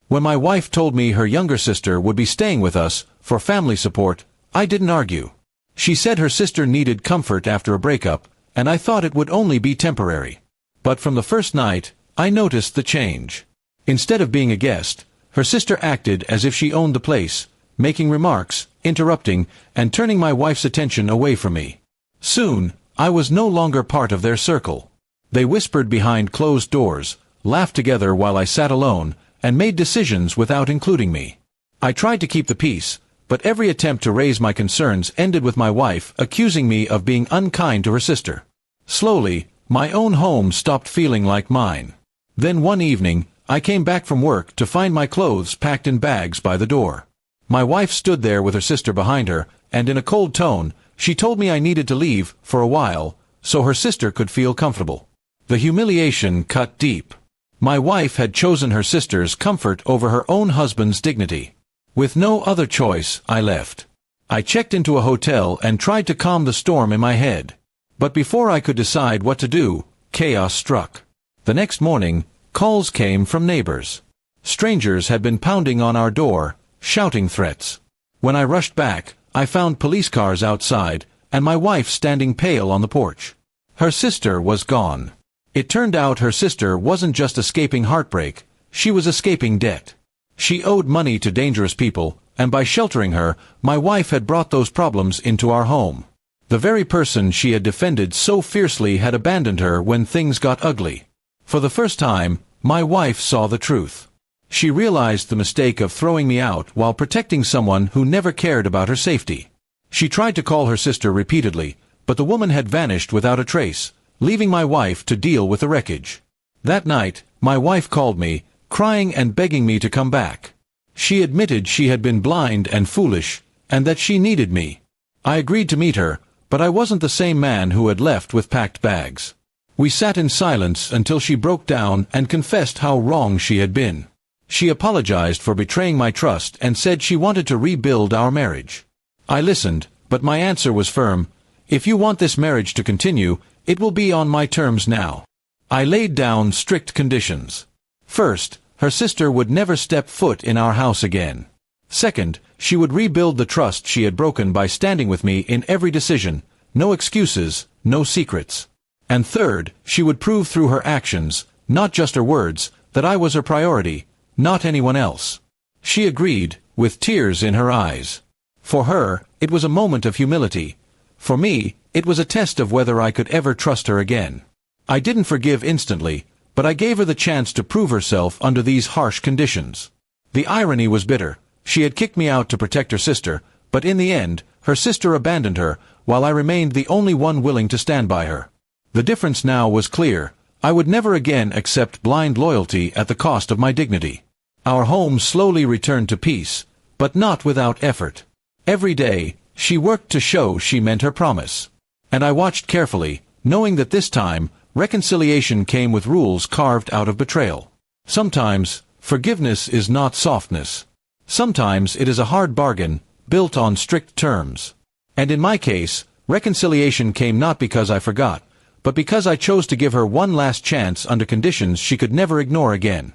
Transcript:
When my wife told me her younger sister would be staying with us for family support, I didn't argue. She said her sister needed comfort after a breakup, and I thought it would only be temporary. But from the first night, I noticed the change. Instead of being a guest, her sister acted as if she owned the place, making remarks, interrupting, and turning my wife's attention away from me. Soon, I was no longer part of their circle. They whispered behind closed doors, laughed together while I sat alone, and made decisions without including me. I tried to keep the peace, but every attempt to raise my concerns ended with my wife accusing me of being unkind to her sister. Slowly, my own home stopped feeling like mine. Then one evening, I came back from work to find my clothes packed in bags by the door. My wife stood there with her sister behind her, and in a cold tone, she told me I needed to leave for a while, so her sister could feel comfortable. The humiliation cut deep. My wife had chosen her sister's comfort over her own husband's dignity. With no other choice, I left. I checked into a hotel and tried to calm the storm in my head. But before I could decide what to do, chaos struck. The next morning, calls came from neighbors. Strangers had been pounding on our door, shouting threats. When I rushed back, I found police cars outside, and my wife standing pale on the porch. Her sister was gone. It turned out her sister wasn't just escaping heartbreak, she was escaping debt. She owed money to dangerous people, and by sheltering her, my wife had brought those problems into our home. The very person she had defended so fiercely had abandoned her when things got ugly. For the first time, my wife saw the truth. She realized the mistake of throwing me out while protecting someone who never cared about her safety. She tried to call her sister repeatedly, but the woman had vanished without a trace, leaving my wife to deal with the wreckage. That night, my wife called me, crying and begging me to come back. She admitted she had been blind and foolish, and that she needed me. I agreed to meet her, but I wasn't the same man who had left with packed bags. We sat in silence until she broke down and confessed how wrong she had been. She apologized for betraying my trust and said she wanted to rebuild our marriage. I listened, but my answer was firm. If you want this marriage to continue, it will be on my terms now. I laid down strict conditions. First, her sister would never step foot in our house again. Second, she would rebuild the trust she had broken by standing with me in every decision, no excuses, no secrets. And third, she would prove through her actions, not just her words, that I was her priority, not anyone else. She agreed, with tears in her eyes. For her, it was a moment of humility. For me, it was a test of whether I could ever trust her again. I didn't forgive instantly, but I gave her the chance to prove herself under these harsh conditions. The irony was bitter. She had kicked me out to protect her sister, but in the end, her sister abandoned her, while I remained the only one willing to stand by her. The difference now was clear. I would never again accept blind loyalty at the cost of my dignity. Our home slowly returned to peace, but not without effort. Every day, she worked to show she meant her promise. And I watched carefully, knowing that this time, reconciliation came with rules carved out of betrayal. Sometimes, forgiveness is not softness. Sometimes it is a hard bargain, built on strict terms. And in my case, reconciliation came not because I forgot, but because I chose to give her one last chance under conditions she could never ignore again.